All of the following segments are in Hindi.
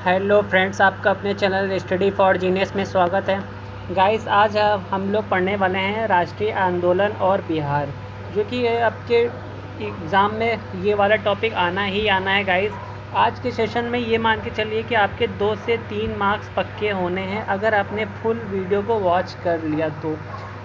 हेलो फ्रेंड्स, आपका अपने चैनल स्टडी फॉर जीनियस में स्वागत है। गाइस, आज हम लोग पढ़ने वाले हैं राष्ट्रीय आंदोलन और बिहार, जो कि आपके एग्ज़ाम में ये वाला टॉपिक आना ही आना है। गाइस, आज के सेशन में ये मान के चलिए कि आपके 2 से 3 मार्क्स पक्के होने हैं अगर आपने फुल वीडियो को वॉच कर लिया तो,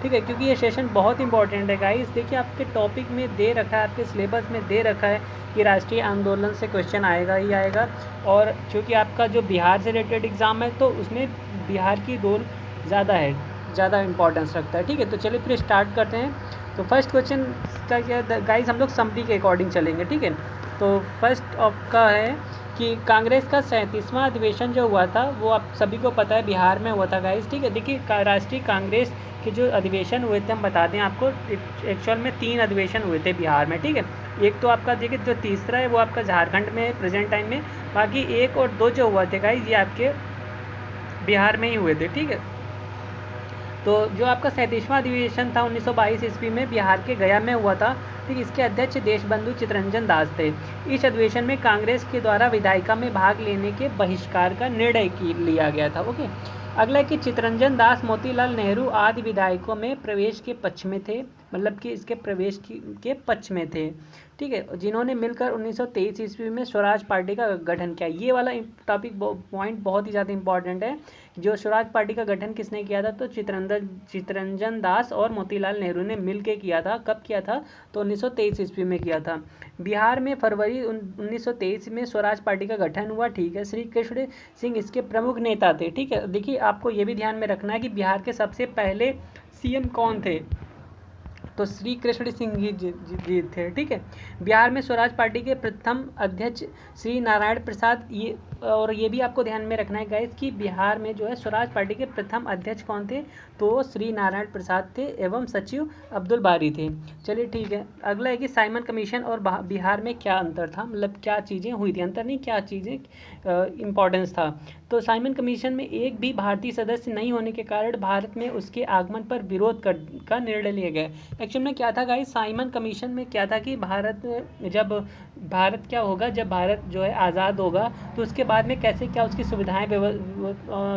ठीक है। क्योंकि ये सेशन बहुत इंपॉर्टेंट है। गाइस देखिए, आपके टॉपिक में दे रखा है, आपके सिलेबस में दे रखा है कि राष्ट्रीय आंदोलन से क्वेश्चन आएगा ही आएगा। और चूँकि आपका जो बिहार से रिलेटेड एग्ज़ाम है तो उसमें बिहार की रोल ज़्यादा है, ज़्यादा इंपॉर्टेंस रखता है, ठीक है। तो चलिए फिर स्टार्ट करते हैं। तो फर्स्ट क्वेश्चन का क्या गाइस, हम लोग समरी के अकॉर्डिंग चलेंगे, ठीक है। तो फर्स्ट आपका है कि कांग्रेस का 37वां अधिवेशन जो हुआ था वो आप सभी को पता है बिहार में हुआ था। गाइस ठीक है, देखिए राष्ट्रीय कांग्रेस के जो अधिवेशन हुए थे हम बता दें आपको, एक्चुअल में 3 अधिवेशन हुए थे बिहार में, ठीक है। एक तो आपका देखिए जो तीसरा है वो आपका झारखंड में है प्रेजेंट टाइम में, बाकी 1 और 2 जो हुआ थे गाइस ये आपके बिहार में ही हुए थे, ठीक है। तो जो आपका 37वां अधिवेशन था 1922 ईस्वी में बिहार के गया में हुआ था, ठीक। इसके अध्यक्ष देशबंधु चित्तरंजन दास थे। इस अधिवेशन में कांग्रेस के द्वारा विधायिका में भाग लेने के बहिष्कार का निर्णय लिया गया था। ओके, अगला कि चित्तरंजन दास मोतीलाल नेहरू आदि विधायकों में प्रवेश के पक्ष में थे, मतलब कि इसके प्रवेश के पक्ष में थे, ठीक है, जिन्होंने मिलकर 1923 ईस्वी में स्वराज पार्टी का गठन किया। ये वाला टॉपिक पॉइंट बहुत ही ज़्यादा इंपॉर्टेंट है। जो स्वराज पार्टी का गठन किसने किया था, तो चित्तरंजन दास और मोतीलाल नेहरू ने मिल के किया था। कब किया था, तो 1923 ईस्वी में किया था। बिहार में फरवरी 1923 में स्वराज पार्टी का गठन हुआ, ठीक है। श्री कृष्ण सिंह इसके प्रमुख नेता थे, ठीक है। देखिए आपको ये भी ध्यान में रखना है कि बिहार के सबसे पहले सीएम कौन थे, तो श्री कृष्ण सिंह जी थे, ठीक है। बिहार में स्वराज पार्टी के प्रथम अध्यक्ष श्री नारायण प्रसाद, ये भी आपको ध्यान में रखना है गाइस कि बिहार में जो है स्वराज पार्टी के प्रथम अध्यक्ष कौन थे, तो श्री नारायण प्रसाद थे एवं सचिव अब्दुल बारी थे। चलिए ठीक है। अगला है कि साइमन कमीशन और बिहार में क्या अंतर था, मतलब क्या चीज़ें हुई थी, अंतर नहीं क्या चीज़ें इम्पोर्टेंस था। तो साइमन कमीशन में एक भी भारतीय सदस्य नहीं होने के कारण भारत में उसके आगमन पर विरोध का निर्णय लिया गया। एक्चुअल में क्या था गाइस, साइमन कमीशन में क्या था कि जब भारत क्या होगा, जब भारत जो है आज़ाद होगा तो उसके बाद में कैसे क्या उसकी सुविधाएं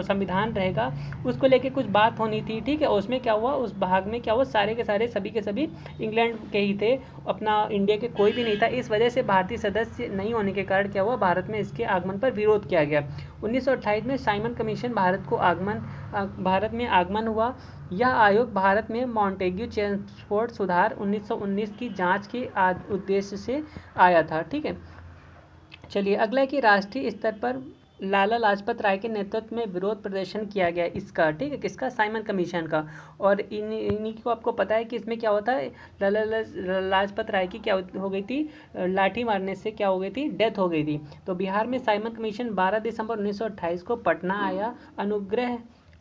संविधान रहेगा उसको लेके कुछ बात होनी थी, ठीक है। उसमें क्या हुआ, उस भाग में क्या हुआ, सारे के सारे सभी के सभी इंग्लैंड के ही थे, अपना इंडिया के कोई भी नहीं था। इस वजह से भारतीय सदस्य नहीं होने के कारण क्या हुआ, भारत में इसके आगमन पर विरोध किया गया। 1928 में साइमन कमीशन भारत में आगमन हुआ। यह आयोग भारत में मॉन्टेग्यू चेम्सफोर्ड सुधार 1919 की जांच के उद्देश्य से आया था, ठीक है। चलिए अगला है कि राष्ट्रीय स्तर पर लाला लाजपत राय के नेतृत्व में विरोध प्रदर्शन किया गया इसका, ठीक है, किसका, साइमन कमीशन का। और इन्हीं को आपको पता है कि इसमें क्या होता है, लाला लाजपत राय की क्या हो गई थी, लाठी मारने से क्या हो गई थी, डेथ हो गई थी। तो बिहार में साइमन कमीशन 12 दिसंबर 1928 को पटना आया।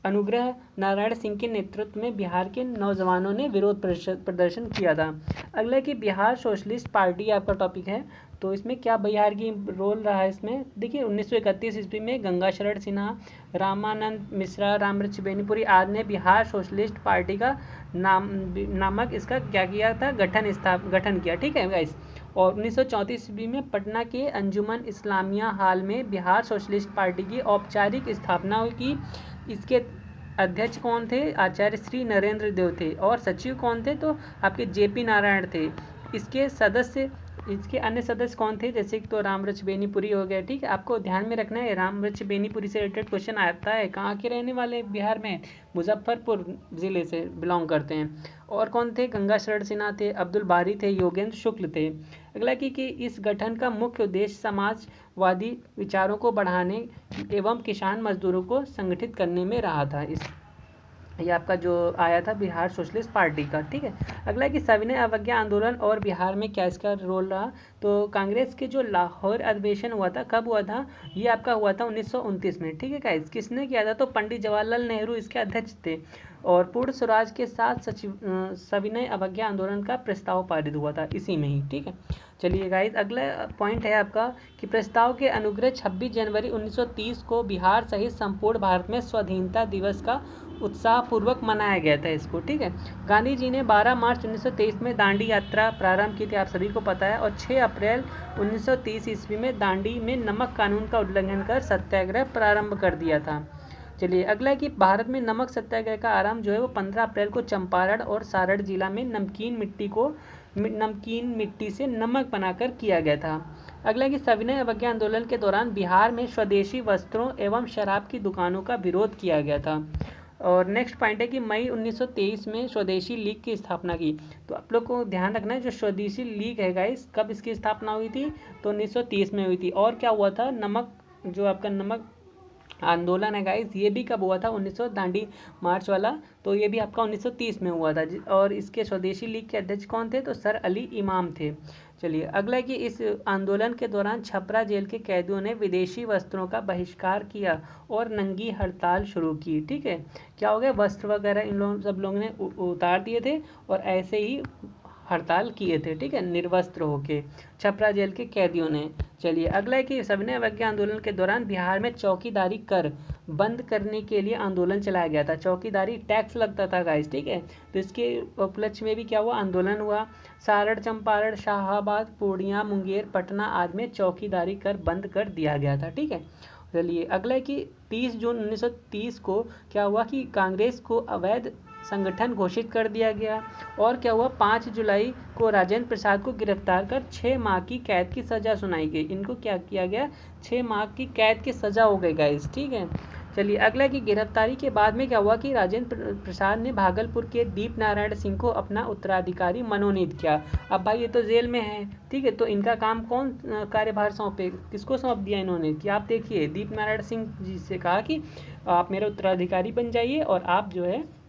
अनुग्रह नारायण सिंह के नेतृत्व में बिहार के नौजवानों ने विरोध प्रदर्शन किया था। अगला कि बिहार सोशलिस्ट पार्टी आपका टॉपिक है, तो इसमें क्या बिहार की रोल रहा है इसमें, देखिए 1931 ईस्वी में गंगा शरण सिन्हा, रामानंद मिश्रा, रामवृक्ष बेनीपुरी आदि ने बिहार सोशलिस्ट पार्टी का नामक इसका क्या किया था, गठन किया, ठीक है गाइस। और 1934 ईस्वी में पटना के अंजुमन इस्लामिया हॉल में बिहार सोशलिस्ट पार्टी की औपचारिक स्थापना हुई की। इसके अध्यक्ष कौन थे, आचार्य श्री नरेंद्र देव थे। और सचिव कौन थे, तो आपके जेपी नारायण थे। इसके अन्य सदस्य कौन थे, जैसे तो रामवृक्ष बेनीपुरी हो गया, ठीक है। आपको ध्यान में रखना है रामवृक्ष बेनीपुरी से रिलेटेड क्वेश्चन आता है। कहाँ के रहने वाले, बिहार में मुजफ्फरपुर ज़िले से बिलोंग करते हैं। और कौन थे, गंगा शरण सिन्हा थे, अब्दुल बारी थे, योगेंद्र शुक्ल थे। अगला कि इस गठन का मुख्य उद्देश्य समाजवादी विचारों को बढ़ाने एवं किसान मजदूरों को संगठित करने में रहा था। ये आपका जो आया था बिहार सोशलिस्ट पार्टी का, ठीक है। अगला कि सविनय अवज्ञा आंदोलन और बिहार में क्या इसका रोल रहा, तो कांग्रेस के जो लाहौर अधिवेशन हुआ था, कब हुआ था, ये आपका हुआ था 1929 में, ठीक है गाइस। किसने किया था, तो पंडित जवाहरलाल नेहरू इसके अध्यक्ष थे। और पूर्ण स्वराज के साथ सविनय अवज्ञा आंदोलन का प्रस्ताव पारित हुआ था इसी में ही, ठीक है। चलिए गाइस, अगला पॉइंट है आपका कि प्रस्ताव के अनुग्रह 26 जनवरी 1930 को बिहार सहित संपूर्ण भारत में स्वाधीनता दिवस का उत्साहपूर्वक मनाया गया था इसको, ठीक है। गांधी जी ने 12 मार्च 1923 में दांडी यात्रा प्रारंभ की थी, आप सभी को पता है, और 6 अप्रैल 1930 ईस्वी में दांडी में नमक कानून का उल्लंघन कर सत्याग्रह प्रारंभ कर दिया था। चलिए अगला है कि भारत में नमक सत्याग्रह का आरंभ जो है वो 15 अप्रैल को चंपारण और सारण जिला में नमकीन मिट्टी से नमक बनाकर किया गया था। अगला है कि सविनय अवज्ञा आंदोलन के दौरान बिहार में स्वदेशी वस्त्रों एवं शराब की दुकानों का विरोध किया गया था। और नेक्स्ट पॉइंट है कि मई 1923 में स्वदेशी लीग की स्थापना की। तो आप लोग को ध्यान रखना है, जो स्वदेशी लीग है गाइस, कब इसकी स्थापना हुई थी, तो 1930 में हुई थी। और क्या हुआ था, नमक जो आपका नमक आंदोलन है गाइस, ये भी कब हुआ था, 1900 दांडी मार्च वाला, तो ये भी आपका 1930 में हुआ था। और इसके स्वदेशी लीग के अध्यक्ष कौन थे, तो सर अली इमाम थे। चलिए अगला है कि इस आंदोलन के दौरान छपरा जेल के कैदियों ने विदेशी वस्त्रों का बहिष्कार किया और नंगी हड़ताल शुरू की, ठीक है। क्या हो गया, वस्त्र वगैरह इन लोग सब लोगों ने उतार दिए थे और ऐसे ही हड़ताल किए थे, ठीक है, निर्वस्त्र होके छपरा जेल के कैदियों ने। चलिए अगला है कि सविनय अवज्ञा आंदोलन के दौरान बिहार में चौकीदारी कर बंद करने के लिए आंदोलन चलाया गया था। चौकीदारी टैक्स लगता था गाइस, ठीक है, तो इसके उपलक्ष्य में भी क्या हुआ, आंदोलन हुआ। सारण, चंपारण, शाहाबाद, पूर्णिया, मुंगेर, पटना आदि में चौकीदारी कर बंद कर दिया गया था, ठीक है। चलिए अगला है कि 30 जून 1930 को क्या हुआ कि कांग्रेस को अवैध संगठन घोषित कर दिया गया। और क्या हुआ, 5 जुलाई को राजेंद्र प्रसाद को गिरफ्तार कर 6 माह की कैद की सज़ा सुनाई गई। इनको क्या किया गया, 6 माह की कैद की सज़ा हो गई गाइस, ठीक है। चलिए अगला की गिरफ्तारी के बाद में क्या हुआ कि राजेंद्र प्रसाद ने भागलपुर के दीप नारायण सिंह को अपना उत्तराधिकारी मनोनीत किया। अब भाई ये तो जेल में है, ठीक है, तो इनका काम कौन कार्यभार सौंपे, किसको सौंप दिया इन्होंने, कि आप देखिए दीप नारायण सिंह जी से कहा कि आप मेरे उत्तराधिकारी बन जाइए और आप जो है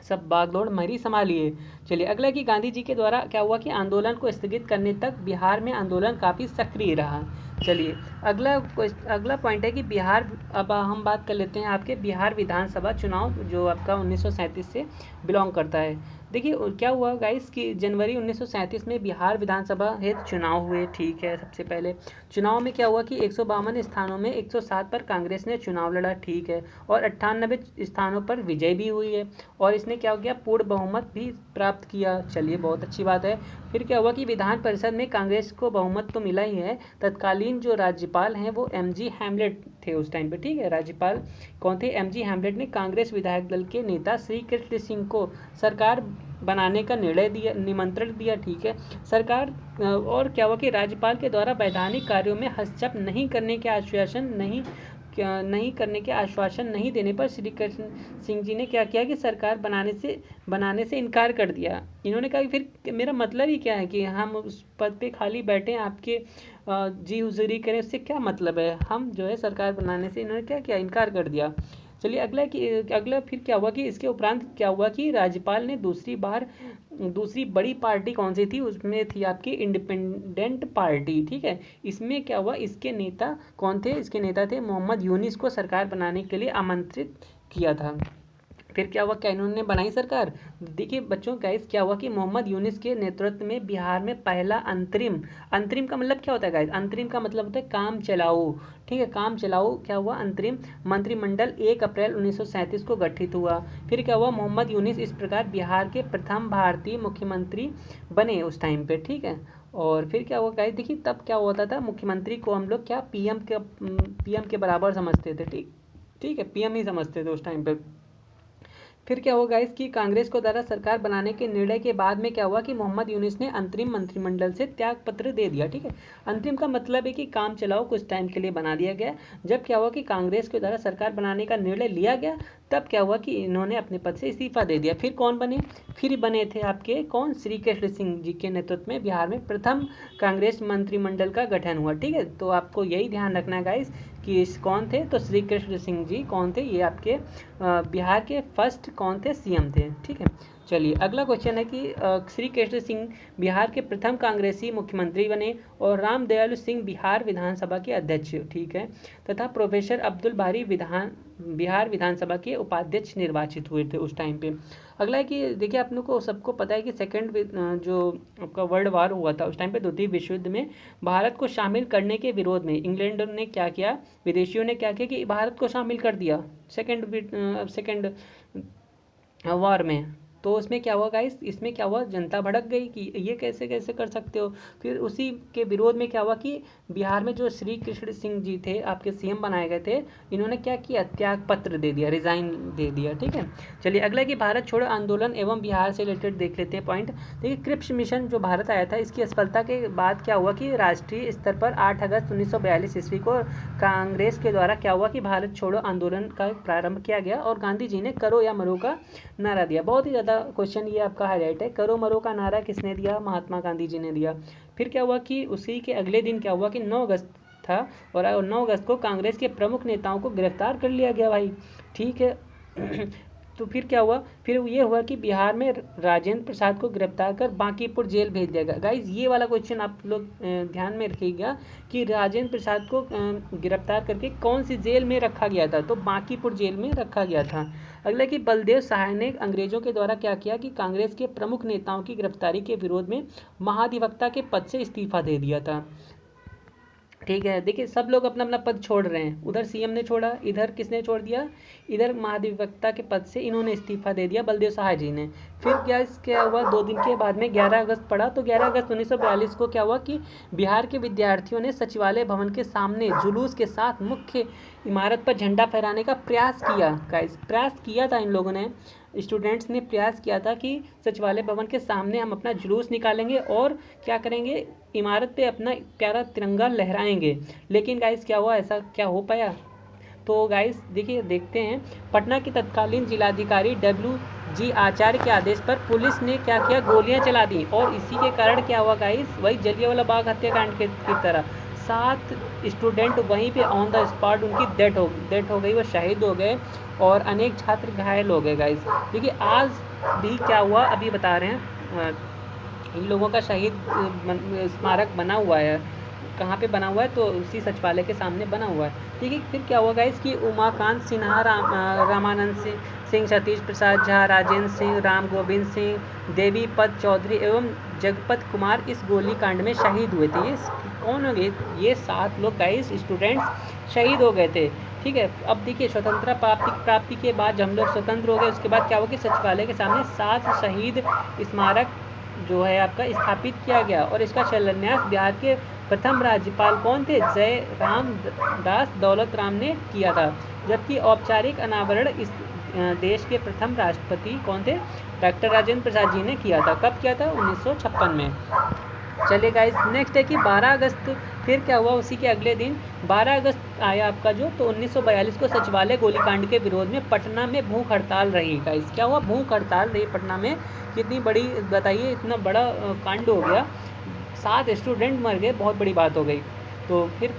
सब बागडोर मरी संभालिए। चलिए अगला कि गांधी जी के द्वारा क्या हुआ कि आंदोलन को स्थगित करने तक बिहार में आंदोलन काफ़ी सक्रिय रहा। चलिए अगला पॉइंट है कि बिहार, अब हम बात कर लेते हैं आपके बिहार विधानसभा चुनाव जो आपका 1937 से बिलोंग करता है। देखिए क्या हुआ गाइस कि जनवरी 1937 में बिहार विधानसभा हेतु चुनाव हुए, ठीक है। सबसे पहले चुनाव में क्या हुआ कि 152 स्थानों में 107 पर कांग्रेस ने चुनाव लड़ा, ठीक है, और 98 स्थानों पर विजय भी हुई है और इसने क्या हो गया, पूर्ण बहुमत भी प्राप्त किया। चलिए बहुत अच्छी बात है। फिर क्या हुआ कि विधान परिषद में कांग्रेस को बहुमत तो मिला ही है, तत्कालीन जो राज्यपाल हैं वो एमजी हेमलेट थे उस टाइम पे, ठीक है। राज्यपाल कौन थे, एमजी हेमलेट ने कांग्रेस विधायक दल के नेता श्री कृष्ण सिंह को सरकार बनाने का निमंत्रण दिया, ठीक है। सरकार और क्या हुआ कि राज्यपाल के द्वारा वैधानिक कार्यों में हस्तक्षेप नहीं करने के आश्वासन नहीं देने पर श्री कृष्ण सिंह जी ने क्या किया कि सरकार बनाने से इनकार कर दिया। इन्होंने कहा कि फिर मेरा मतलब ही क्या है कि हम उस पद पे खाली बैठे हैं, आपके जी हुजूरी करें, उससे क्या मतलब है, हम जो है सरकार बनाने से इन्होंने क्या किया, इनकार कर दिया। चलिए अगला फिर क्या हुआ कि इसके उपरांत क्या हुआ कि राज्यपाल ने दूसरी बड़ी पार्टी कौन सी थी, उसमें थी आपकी इंडिपेंडेंट पार्टी, ठीक है। इसमें क्या हुआ, इसके नेता कौन थे, इसके नेता थे मोहम्मद यूनिस को सरकार बनाने के लिए आमंत्रित किया था। फिर क्या हुआ, क्या इन्होंने बनाई सरकार। देखिए बच्चों गाइस क्या हुआ कि मोहम्मद यूनिस के नेतृत्व में बिहार में पहला अंतरिम का मतलब क्या होता है गाइस, अंतरिम का मतलब होता है काम चलाओ, ठीक है, काम चलाओ क्या हुआ, अंतरिम मंत्रिमंडल 1 अप्रैल 1937 को गठित हुआ। फिर क्या हुआ, मोहम्मद यूनिस इस प्रकार बिहार के प्रथम भारतीय मुख्यमंत्री बने उस टाइम पे, ठीक है। और फिर क्या हुआ गाइस, देखिए तब क्या होता था, मुख्यमंत्री को हम लोग क्या पीएम के बराबर समझते थे, ठीक है, पीएम ही समझते थे उस टाइम पे। फिर क्या हुआ गाइस कि कांग्रेस को द्वारा सरकार बनाने के निर्णय के बाद में क्या हुआ कि मोहम्मद यूनिस ने अंतरिम मंत्रिमंडल से त्याग पत्र दे दिया, ठीक है। अंतरिम का मतलब है कि काम चलाओ कुछ टाइम के लिए बना दिया गया। जब क्या हुआ कि कांग्रेस के द्वारा सरकार बनाने का निर्णय लिया गया, तब क्या हुआ कि इन्होंने अपने पद से इस्तीफा दे दिया। फिर कौन बने, फिर बने थे आपके कौन, श्री कृष्ण सिंह जी के नेतृत्व में बिहार में प्रथम कांग्रेस मंत्रिमंडल का गठन हुआ, ठीक है। तो आपको यही ध्यान रखना है गाइस कि कौन थे, तो श्री कृष्ण सिंह जी कौन थे, ये आपके बिहार के फर्स्ट कौन थे, सीएम थे, ठीक है। चलिए अगला क्वेश्चन है कि श्री कृष्ण सिंह बिहार के प्रथम कांग्रेसी मुख्यमंत्री बने और रामदयालु सिंह बिहार विधानसभा के अध्यक्ष, ठीक है, तथा प्रोफेसर अब्दुल बारी बिहार विधानसभा के उपाध्यक्ष निर्वाचित हुए थे उस टाइम पे। अगला है कि देखिए आप लोग को सबको पता है कि सेकेंड जो आपका वर्ल्ड वार हुआ था उस टाइम पे, द्वितीय विश्व युद्ध में भारत को शामिल करने के विरोध में इंग्लैंड ने क्या किया, विदेशियों ने क्या किया कि भारत को शामिल कर दिया सेकेंड वार में। तो उसमें क्या हुआ गाइस, इसमें क्या हुआ, जनता भड़क गई कि ये कैसे कैसे कर सकते हो। फिर उसी के विरोध में क्या हुआ कि बिहार में जो श्री कृष्ण सिंह जी थे आपके सीएम बनाए गए थे, इन्होंने क्या किया, त्याग पत्र दे दिया, रिजाइन दे दिया। ठीक है, चलिए अगला कि भारत छोड़ो आंदोलन एवं बिहार से रिलेटेड देख लेते हैं पॉइंट। देखिए क्रिप्स मिशन जो भारत आया था, इसकी असफलता के बाद क्या हुआ कि राष्ट्रीय स्तर पर 8 अगस्त 1942 ईस्वी को कांग्रेस के द्वारा क्या हुआ कि भारत छोड़ो आंदोलन का प्रारंभ किया गया और गांधी जी ने करो या मरो का नारा दिया। बहुत ही ज़्यादा क्वेश्चन ये आपका हाईलाइट है, करो मरो का नारा किसने दिया, महात्मा गांधी जी ने दिया। फिर क्या हुआ कि उसी के अगले दिन क्या हुआ कि 9 अगस्त था और 9 अगस्त को कांग्रेस के प्रमुख नेताओं को गिरफ्तार कर लिया गया भाई। ठीक है तो फिर क्या हुआ, फिर ये हुआ कि बिहार में राजेंद्र प्रसाद को गिरफ्तार कर बांकीपुर जेल भेज दिया गया। गाइज ये वाला क्वेश्चन आप लोग ध्यान में रखिएगा कि राजेंद्र प्रसाद को गिरफ्तार करके कौन सी जेल में रखा गया था, तो बांकीपुर जेल में रखा गया था। अगला कि बलदेव सहाय ने अंग्रेजों के द्वारा क्या किया कि कांग्रेस के प्रमुख नेताओं की गिरफ्तारी के विरोध में महाधिवक्ता के पद से इस्तीफा दे दिया था। ठीक है, देखिए सब लोग अपना अपना पद छोड़ रहे हैं, उधर सीएम ने छोड़ा, इधर किसने छोड़ दिया, इधर महाधिवक्ता के पद से इन्होंने इस्तीफा दे दिया, बलदेव सहाय जी ने। फिर क्या हुआ, 2 दिन के बाद में 11 अगस्त पड़ा, तो 11 अगस्त 1942 को क्या हुआ कि बिहार के विद्यार्थियों ने सचिवालय भवन के सामने जुलूस के साथ मुख्य इमारत पर झंडा फहराने का प्रयास किया। प्रयास किया था इन लोगों ने, स्टूडेंट्स ने प्रयास किया था कि सचिवालय भवन के सामने हम अपना जुलूस निकालेंगे और क्या करेंगे, इमारत पे अपना प्यारा तिरंगा लहराएंगे। लेकिन गाइस क्या हुआ, ऐसा क्या हो पाया, तो गाइस देखिए देखते हैं। पटना के तत्कालीन जिलाधिकारी WG आचार्य के आदेश पर पुलिस ने क्या किया, गोलियां चला दी और इसी के कारण क्या हुआ गाइस, वही जलियांवाला बाग हत्याकांड की तरह 7 स्टूडेंट वहीं पे ऑन द स्पॉट उनकी डेथ हो गई, वो शहीद हो गए और अनेक छात्र घायल हो गए गाइस। देखिए आज भी क्या हुआ अभी बता रहे हैं, इन लोगों का शहीद स्मारक बना हुआ है, कहाँ पे बना हुआ है, तो उसी सचिवालय के सामने बना हुआ है। ठीक है, फिर क्या हुआ गाइस कि उमाकांत सिन्हा, रामानंद सिंह, सतीश प्रसाद झा, राजेंद्र सिंह, राम गोविंद सिंह, देवी पद चौधरी एवं जगपत कुमार इस गोलीकांड में शहीद हुए थे। ये कौन हो गए, ये 7 लोग गाइस स्टूडेंट्स शहीद हो गए थे। ठीक है, अब देखिए स्वतंत्रता प्राप्ति के बाद जब हम लोग स्वतंत्र हो गए, उसके बाद क्या हुआ कि सचिवालय के सामने 7 शहीद स्मारक जो है आपका स्थापित किया गया और इसका शिलान्यास बिहार के प्रथम राज्यपाल कौन थे, जयराम दास दौलत राम ने किया था। जबकि औपचारिक अनावरण इस देश के प्रथम राष्ट्रपति कौन थे, डॉक्टर राजेंद्र प्रसाद जी ने किया था। कब किया था, 1956 में। चलिए गाइस नेक्स्ट है कि 12 अगस्त, फिर क्या हुआ उसी के अगले दिन 12 अगस्त आया आपका जो, तो 1942 को सचिवालय गोलीकांड के विरोध में पटना में भूख हड़ताल रही। गाइस क्या हुआ, भूख हड़ताल रही पटना में, कितनी बड़ी बताइए, इतना बड़ा कांड हो गया, 7 स्टूडेंट मर गए, बहुत बड़ी बात हो गई। तो फिर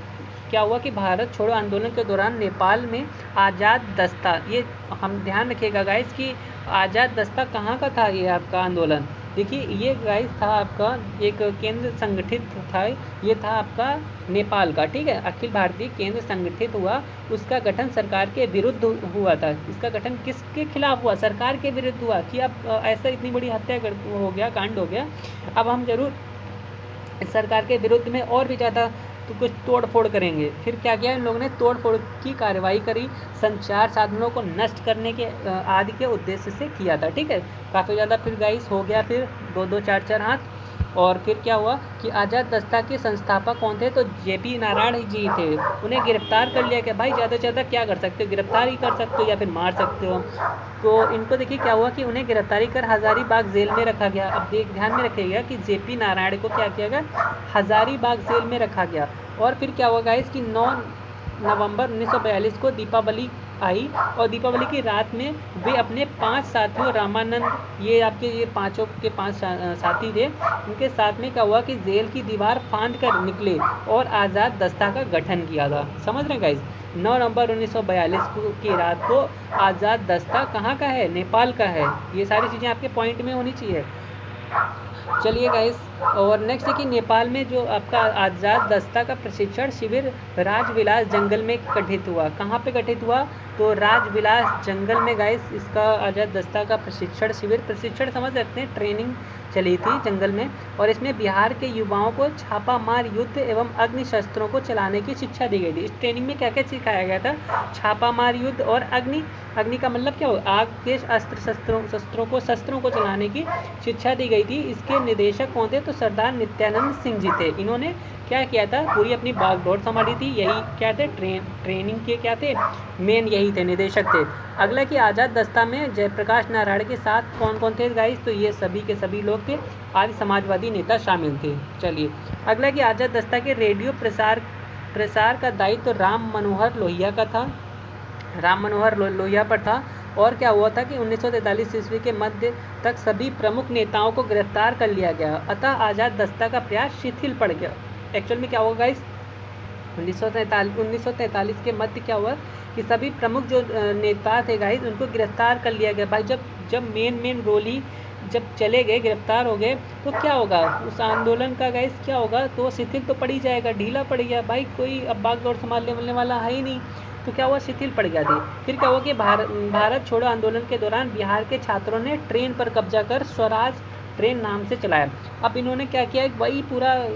क्या हुआ कि भारत छोड़ो आंदोलन के दौरान नेपाल में आज़ाद दस्ता, ये हम ध्यान रखिएगा गाइस कि आज़ाद दस्ता कहाँ का था ये आपका आंदोलन। देखिए ये गाइस था आपका एक केंद्र संगठित था, ये था आपका नेपाल का। ठीक है, अखिल भारतीय केंद्र संगठित हुआ, उसका गठन सरकार के विरुद्ध हुआ था। इसका गठन किसके खिलाफ हुआ, सरकार के विरुद्ध हुआ कि अब ऐसा इतनी बड़ी हत्या हो गया, कांड हो गया, अब हम जरूर सरकार के विरुद्ध में और भी ज़्यादा तो कुछ तोड़ फोड़ करेंगे। फिर क्या किया इन लोगों ने, तोड़ फोड़ की कार्रवाई करी, संचार साधनों को नष्ट करने के आदि के उद्देश्य से किया था। ठीक है, काफ़ी ज़्यादा फिर गाइस हो गया, फिर 2-2 4-4 हाथ। और फिर क्या हुआ कि आज़ाद दस्ता के संस्थापक कौन थे, तो JP नारायण जी थे, उन्हें गिरफ्तार कर लिया गया। भाई ज़्यादा से ज़्यादा क्या कर सकते हो, गिरफ्तार ही कर सकते हो या फिर मार सकते हो। तो इनको देखिए क्या हुआ कि उन्हें गिरफ्तारी कर हज़ारीबाग जेल में रखा गया। अब ध्यान में रखिएगा कि JP नारायण को क्या किया गया, हज़ारीबाग जेल में रखा गया। और फिर क्या हुआ गाइस कि 9 नवंबर 1942 को दीपावली आई और दीपावली की रात में वे अपने 5 साथियों, रामानंद, ये आपके ये पाँचों के 5 साथी थे, उनके साथ में क्या हुआ कि जेल की दीवार फांद कर निकले और आज़ाद दस्ता का गठन किया था। समझ रहे हैं गाइस, 9 नवंबर 1942 की रात को आज़ाद दस्ता कहाँ का है, नेपाल का है। ये सारी चीज़ें आपके पॉइंट में होनी चाहिए। चलिए गाइस, और नेक्स्ट है कि नेपाल में जो आपका आज़ाद दस्ता का प्रशिक्षण शिविर राजविलास जंगल में गठित हुआ। कहाँ पे गठित हुआ? तो राजविलास जंगल में गाइस इसका आज़ाद दस्ता का प्रशिक्षण शिविर, प्रशिक्षण समझ सकते हैं, ट्रेनिंग चली थी जंगल में। और इसमें बिहार के युवाओं को छापामार युद्ध एवं अग्नि शस्त्रों को चलाने की शिक्षा दी गई थी। इस ट्रेनिंग में क्या क्या सिखाया गया था? छापामार युद्ध और अग्नि का मतलब क्या हो? आग के शस्त्रों को चलाने की शिक्षा दी गई थी। इसके निदेशक कौन थे? तो सरदार नित्यानंद सिंह जी थे। इन्होंने क्या किया था? पूरी अपनी बागडोर संभाली थी। यही क्या थे? ट्रेनिंग के क्या थे? मेन यही थे, निदेशक थे। अगला कि आज़ाद दस्ता में जयप्रकाश नारायण के साथ कौन कौन थे गाइस? तो ये सभी के सभी लोग थे, आदि समाजवादी नेता शामिल थे। चलिए अगला कि आज़ाद दस्ता के रेडियो प्रसार का दायित्व तो राम मनोहर लोहिया का था, राम मनोहर लोहिया पर था। और क्या हुआ था कि 1943 ईस्वी के मध्य तक सभी प्रमुख नेताओं को गिरफ्तार कर लिया गया, अतः आज़ाद दस्ता का प्रयास शिथिल पड़ गया। एक्चुअल में क्या हुआ गाइस? 1943 के मध्य क्या हुआ कि सभी प्रमुख जो नेता थे गाइस उनको गिरफ्तार कर लिया गया। भाई जब मेन रोली जब चले गए, गिरफ्तार हो गए, तो क्या होगा उस आंदोलन का गाइस? क्या होगा? तो शिथिल तो पड़ ही जाएगा, ढीला पड़ गया भाई, कोई अब बागडोर संभालने वाला है ही नहीं। तो क्या हुआ? शिथिल पड़ गया थी। फिर क्या हुआ कि भारत छोड़ो आंदोलन के दौरान बिहार के छात्रों ने ट्रेन पर कब्जा कर स्वराज ट्रेन नाम से चलाया। अब इन्होंने क्या किया? वही पूरा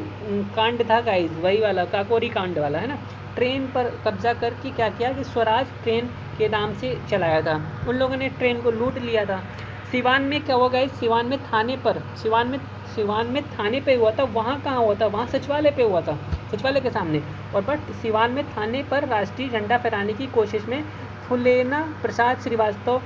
कांड था गाइस, वही वाला काकोरी कांड वाला है ना। ट्रेन पर कब्जा करके क्या किया कि स्वराज ट्रेन के नाम से चलाया था। उन लोगों ने ट्रेन को लूट लिया था। सिवान में क्या हुआ गाइस? सिवान में थाने पे हुआ था। वहाँ कहाँ हुआ था? वहाँ सचिवालय पे हुआ था, सचिवालय के सामने। और बट सिवान में थाने पर राष्ट्रीय झंडा फहराने की कोशिश में फुलेना प्रसाद श्रीवास्तव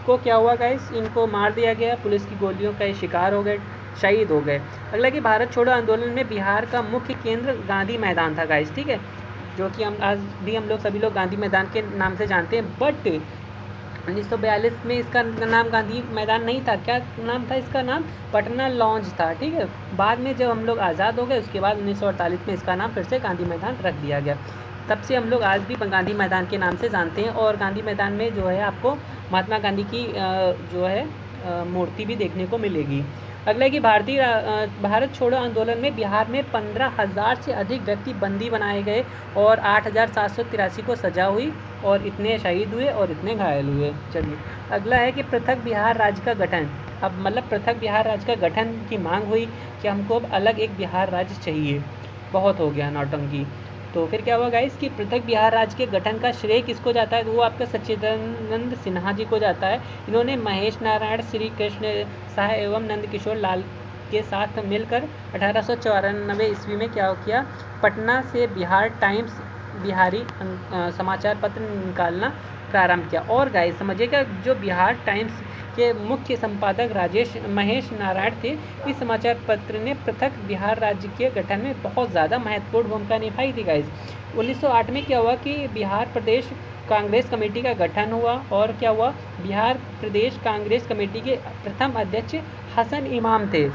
को क्या हुआ गाइस? इनको मार दिया गया, पुलिस की गोलियों का शिकार हो गए, शहीद हो गए। अगला कि भारत छोड़ो आंदोलन में बिहार का मुख्य केंद्र गांधी मैदान था गाइस, ठीक है, जो कि हम लोग सभी लोग गांधी मैदान के नाम से जानते हैं। बट 1942 में इसका नाम गांधी मैदान नहीं था। क्या नाम था इसका? नाम पटना लॉन्च था, ठीक है। बाद में जब हम लोग आज़ाद हो गए उसके बाद 1948 में इसका नाम फिर से गांधी मैदान रख दिया गया। तब से हम लोग आज भी गांधी मैदान के नाम से जानते हैं। और गांधी मैदान में जो है आपको महात्मा गांधी की जो है मूर्ति भी देखने को मिलेगी। अगला कि भारत छोड़ो आंदोलन में बिहार में 15,000 से अधिक व्यक्ति बंदी बनाए गए और 8,783 को सजा हुई और इतने शहीद हुए और इतने घायल हुए। चलिए अगला है कि पृथक बिहार राज्य का गठन। अब मतलब पृथक बिहार राज्य का गठन की मांग हुई कि हमको अब अलग एक बिहार राज्य चाहिए, बहुत हो गया नौटंकी। तो फिर क्या हुआ गाइस कि पृथक बिहार राज्य के गठन का श्रेय किसको जाता है? तो वो आपका सच्चिदानंद सिन्हा जी को जाता है। इन्होंने महेश नारायण, श्री कृष्ण साह एवं नंदकिशोर लाल के साथ मिलकर 1894 ईस्वी में क्या किया? पटना से बिहार टाइम्स बिहारी समाचार पत्र निकालना प्रारंभ किया। और गाइस समझिएगा, जो बिहार टाइम्स के मुख्य संपादक महेश नारायण थे, इस समाचार पत्र ने पृथक बिहार राज्य के गठन में बहुत ज़्यादा महत्वपूर्ण भूमिका निभाई थी गाइस। 1908 में क्या हुआ कि बिहार प्रदेश कांग्रेस कमेटी का गठन हुआ। और क्या हुआ? बिहार प्रदेश कांग्रेस कमेटी के प्रथम अध्यक्ष हसन इमाम थे।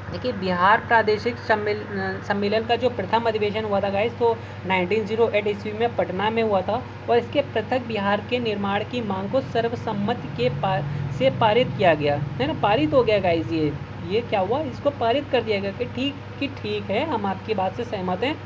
देखिए बिहार प्रादेशिक सम्मेलन का जो प्रथम अधिवेशन हुआ था गाइस, तो 1908 ईस्वी में पटना में हुआ था। और इसके पृथक बिहार के निर्माण की मांग को सर्वसम्मति से पारित किया गया, है ना, पारित हो गया गाइस। ये क्या हुआ? इसको पारित कर दिया गया कि ठीक है, हम आपकी बात से सहमत हैं,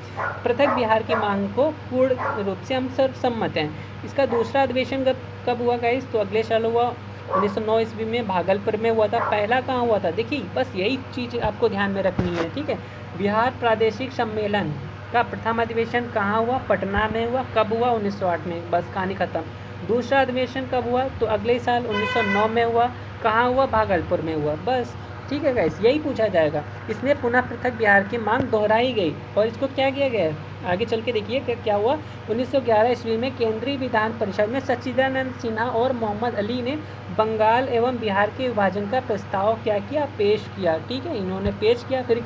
पृथक बिहार की मांग को पूर्ण रूप से हम सर्वसम्मत हैं। इसका दूसरा अधिवेशन कब हुआ गाइस? तो अगले साल हुआ, 1909 ईस्वी में भागलपुर में हुआ था। पहला कहाँ हुआ था? देखिए बस यही चीज़ आपको ध्यान में रखनी है, ठीक है। बिहार प्रादेशिक सम्मेलन का प्रथम अधिवेशन कहाँ हुआ? पटना में हुआ। कब हुआ? 1908 में। बस कहानी खत्म। दूसरा अधिवेशन कब हुआ? तो अगले साल 1909 में हुआ। कहाँ हुआ? भागलपुर में हुआ। बस ठीक है गाइस, यही पूछा जाएगा। इसमें पुनः पृथक बिहार की मांग दोहराई गई और इसको क्या किया गया? आगे चल के देखिए क्या हुआ। 1911 ईस्वी में केंद्रीय विधान परिषद में सच्चिदानंद सिन्हा और मोहम्मद अली ने बंगाल एवं बिहार के विभाजन का प्रस्ताव क्या किया? पेश किया, ठीक है, इन्होंने पेश किया। फिर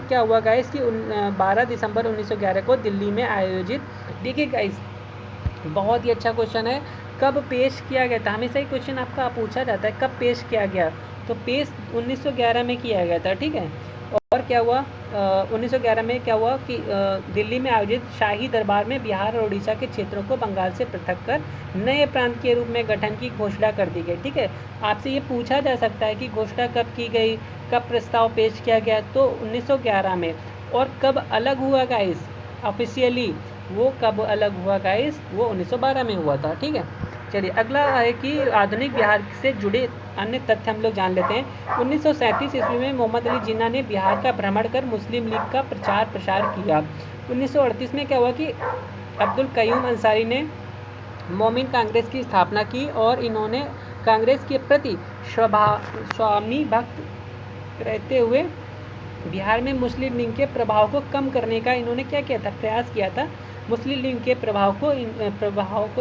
क्या हुआ गाइस कि 12 दिसंबर 1911 को दिल्ली में आयोजित, देखिए गाइस बहुत ही अच्छा क्वेश्चन है, कब पेश किया गया था? हमेशा ही क्वेश्चन आपका पूछा जाता है कब पेश किया गया, तो पेश 1911 में किया गया था, ठीक है। और और क्या हुआ 1911 में क्या हुआ कि दिल्ली में आयोजित शाही दरबार में बिहार और उड़ीसा के क्षेत्रों को बंगाल से पृथक कर नए प्रांत के रूप में गठन की घोषणा कर दी गई। ठीक है, आपसे ये पूछा जा सकता है कि घोषणा कब की गई, कब प्रस्ताव पेश किया गया, तो 1911 में। और कब अलग हुआ गाइस ऑफिशियली, वो कब अलग हुआ गाइस, वो 1912 में हुआ था। ठीक है, चलिए अगला है कि आधुनिक बिहार से जुड़े अन्य तथ्य हम लोग जान लेते हैं। 1937 ईस्वी में मोहम्मद अली जिन्ना ने बिहार का भ्रमण कर मुस्लिम लीग का प्रचार प्रसार किया। 1938 में क्या हुआ कि अब्दुल कयूम अंसारी ने मोमिन कांग्रेस की स्थापना की और इन्होंने कांग्रेस के प्रति स्वामी भक्त रहते हुए बिहार में मुस्लिम लीग के प्रभाव को कम करने का इन्होंने क्या किया था, प्रयास किया था। मुस्लिम लीग के प्रभाव को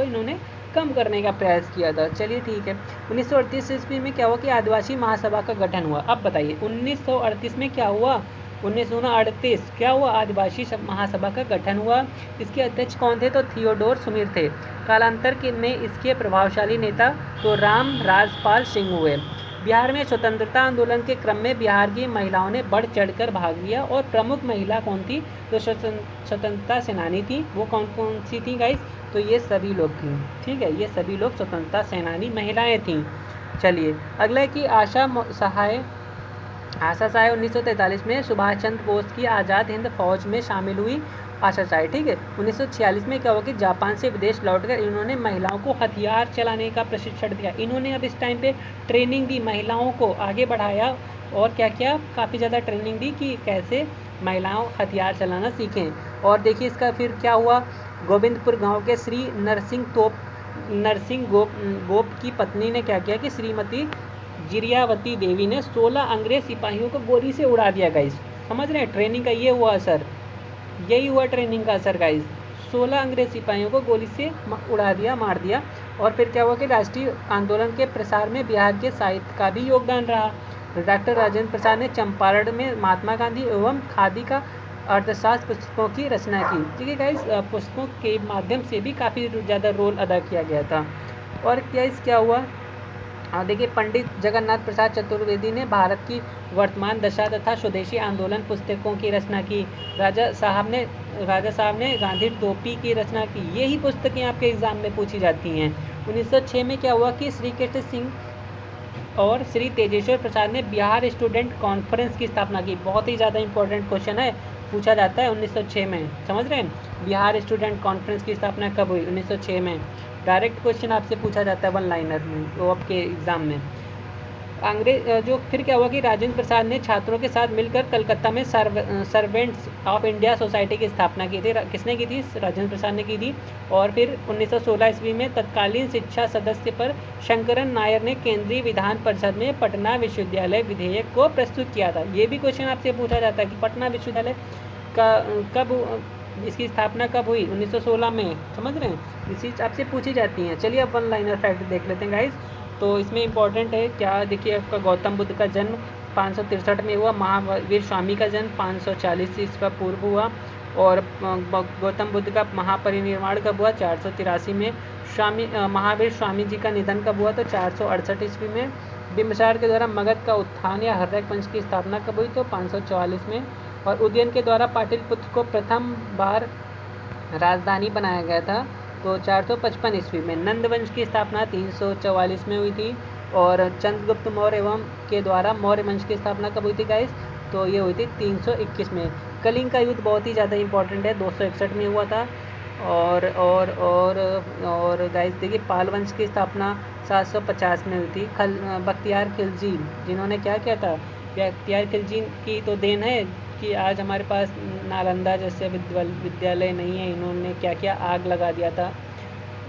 इन्होंने कम करने का प्रयास किया था। चलिए ठीक है, 1938 ईस्वी में क्या हुआ कि आदिवासी महासभा का गठन हुआ। अब बताइए 1938 में क्या हुआ, 1938 क्या हुआ, आदिवासी महासभा का गठन हुआ। इसके अध्यक्ष कौन थे, तो थियोडोर सुमीर थे। कालांतर में इसके प्रभावशाली नेता तो राम राजपाल सिंह हुए। बिहार में स्वतंत्रता आंदोलन के क्रम में बिहार की महिलाओं ने बढ़ चढ़कर भाग लिया और प्रमुख महिला कौन थी, तो स्वतंत्रता सेनानी थी। वो कौन कौन सी थी गाइस, तो ये सभी लोग थी। ठीक है, ये सभी लोग स्वतंत्रता सेनानी महिलाएं थीं। चलिए अगला है कि आशा सहाय 1943 में सुभाष चंद्र बोस की आज़ाद हिंद फौज में शामिल हुई आशा चाहे। ठीक है, 1946 में क्या हुआ कि जापान से विदेश लौटकर इन्होंने महिलाओं को हथियार चलाने का प्रशिक्षण दिया। इन्होंने अब इस टाइम पे ट्रेनिंग दी, महिलाओं को आगे बढ़ाया और क्या किया, काफ़ी ज़्यादा ट्रेनिंग दी कि कैसे महिलाओं हथियार चलाना सीखें। और देखिए इसका फिर क्या हुआ, गोविंदपुर गाँव के श्री नरसिंह गोप की पत्नी ने क्या किया कि श्रीमती जिरियावती देवी ने 16 अंग्रेज सिपाहियों को गोली से उड़ा दिया। गाइस समझ रहे हैं, ट्रेनिंग का ये हुआ असर, यही हुआ ट्रेनिंग का असर गाइस। 16 अंग्रेज सिपाहियों को गोली से उड़ा दिया, मार दिया। और फिर क्या हुआ कि राष्ट्रीय आंदोलन के प्रसार में बिहार के साहित्य का भी योगदान रहा। डॉक्टर राजेंद्र प्रसाद ने चंपारण में महात्मा गांधी एवं खादी का अर्थशास्त्र पुस्तकों की रचना की। ठीक है गाइस, पुस्तकों के माध्यम से भी काफ़ी ज़्यादा रोल अदा किया गया था। और क्या हुआ, देखिए पंडित जगन्नाथ प्रसाद चतुर्वेदी ने भारत की वर्तमान दशा तथा स्वदेशी आंदोलन पुस्तकों की रचना की। राजा साहब ने गांधी टोपी की रचना की। यही पुस्तकें आपके एग्जाम में पूछी जाती हैं। 1906 में क्या हुआ कि श्री कृष्ण सिंह और श्री तेजेश्वर प्रसाद ने बिहार स्टूडेंट कॉन्फ्रेंस की स्थापना की। बहुत ही ज़्यादा इंपॉर्टेंट क्वेश्चन है, पूछा जाता है 1906 में, समझ रहे हैं। बिहार स्टूडेंट कॉन्फ्रेंस की स्थापना कब हुई, 1906 में। डायरेक्ट क्वेश्चन आपसे पूछा जाता है वन लाइनर में, वो आपके एग्ज़ाम में। फिर क्या हुआ कि राजेंद्र प्रसाद ने छात्रों के साथ मिलकर कलकत्ता में सर्वेंट्स ऑफ इंडिया सोसाइटी की स्थापना की थी। किसने की थी, राजेंद्र प्रसाद ने की थी। और फिर 1916 ईस्वी में तत्कालीन शिक्षा सदस्य पर शंकरन नायर ने केंद्रीय विधान परिषद में पटना विश्वविद्यालय विधेयक को प्रस्तुत किया था। ये भी क्वेश्चन आपसे पूछा जाता है कि पटना विश्वविद्यालय का इसकी स्थापना कब हुई, 1916 में, समझ रहे हैं। इसी आपसे पूछी जाती हैं। चलिए अब वन लाइनर फैक्ट देख लेते हैं गाइस। तो इसमें इंपॉर्टेंट है क्या, देखिए आपका गौतम बुद्ध का जन्म 563 में हुआ। महावीर स्वामी का जन्म 540 ईस्वी पूर्व हुआ। और गौतम बुद्ध का महापरिनिर्वाण कब हुआ, 483 में। महावीर स्वामी जी का निधन कब हुआ, तो 468 ईस्वी में। बिंबिसार के द्वारा मगध का उत्थान या हर्यक वंश की स्थापना कब हुई, तो 544 में। और उदयन के द्वारा पाटलिपुत्र को प्रथम बार राजधानी बनाया गया था, तो 455 ईस्वी में। नंद वंश की स्थापना 344 में हुई थी। और चंद्रगुप्त मौर्य एवं के द्वारा मौर्य वंश की स्थापना कब हुई थी गाइस, तो ये हुई थी 321 में। कलिंग का युद्ध बहुत ही ज़्यादा इंपॉर्टेंट है, 261 में हुआ था। और गाइस देखिए पाल वंश की स्थापना 750 में हुई थी। बख्तियार खिलजी जिन्होंने क्या किया था, बख्तियार खिलजी की तो देन है कि आज हमारे पास नालंदा जैसे विद्यालय नहीं है। इन्होंने क्या किया, आग लगा दिया था,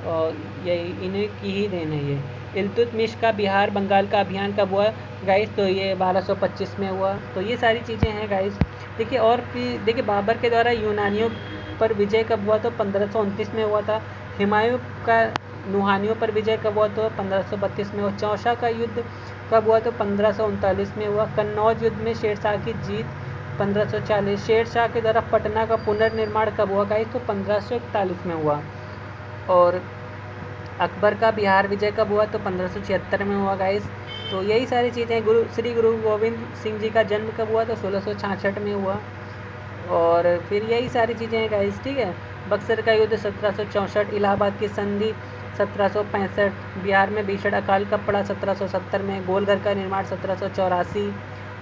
और ये इन्हीं की ही देन है ये। इल्तुतमिश का बिहार बंगाल का अभियान कब हुआ गाइस, तो ये 1225 में हुआ। तो ये सारी चीज़ें हैं गाइस। देखिए और फिर देखिए बाबर के द्वारा यूनानियों पर विजय कब हुआ, तो 1529 में हुआ था। हुमायूं का नुहानियों पर विजय कब हुआ, तो 1532 में हुआ। चौसा का युद्ध कब हुआ, तो 1539 में हुआ। कन्नौज युद्ध में शेरशाह की जीत 1540। शेरशाह के द्वारा पटना का पुनर्निर्माण कब हुआ गाइस, तो 1541 में हुआ। और अकबर का बिहार विजय कब हुआ? तो 1576 में हुआ गाइस। तो यही सारी चीज़ें। श्री गुरु गोविंद सिंह जी का जन्म कब हुआ? तो 1666 में हुआ। और फिर यही सारी चीज़ें हैं गाइस, ठीक है। बक्सर का युद्ध 1764, इलाहाबाद की संधि 1765, बिहार में भीषण अकाल कब पड़ा? 1770 में। गोलघर का निर्माण 1784,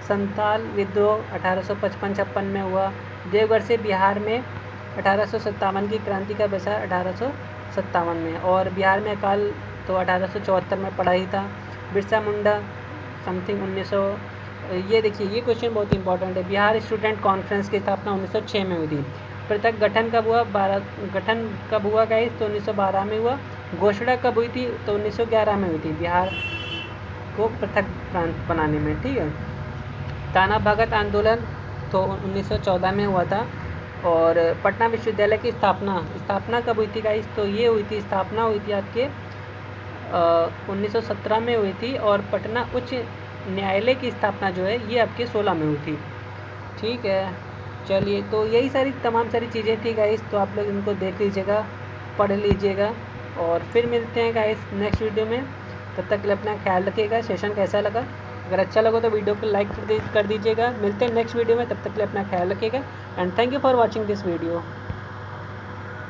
संताल विद्रोह 1855-56 में हुआ। देवघर से बिहार में 1857 की क्रांति का प्रसार 1857 में। और बिहार में अकाल तो 1874 में पड़ा ही था। बिरसा मुंडा समथिंग 1900। ये देखिए, ये क्वेश्चन बहुत इंपॉर्टेंट है। बिहार स्टूडेंट कॉन्फ्रेंस की स्थापना 1906 में हुई थी। पृथक गठन कब हुआ? गठन कब हुआ गाइस? तो 1912 में हुआ। घोषणा कब हुई थी? तो 1911 में हुई थी, बिहार को पृथक प्रांत बनाने में, ठीक है। ताना भगत आंदोलन तो 1914 में हुआ था। और पटना विश्वविद्यालय की स्थापना कब हुई थी गाइस? तो ये हुई थी, स्थापना हुई थी आपके 1917 में हुई थी। और पटना उच्च न्यायालय की स्थापना जो है ये आपके 16 में हुई थी, ठीक है। चलिए, तो यही सारी तमाम सारी चीज़ें थी गाइस। तो आप लोग इनको देख लीजिएगा, पढ़ लीजिएगा, और फिर मिलते हैं गाइस नेक्स्ट वीडियो में। तब तक के लिए अपना ख्याल रखिएगा। सेशन कैसा लगा? अगर अच्छा लगा तो वीडियो को लाइक कर दीजिएगा। मिलते हैं नेक्स्ट वीडियो में, तब तक के लिए अपना ख्याल रखिएगा। And thank you for watching this video.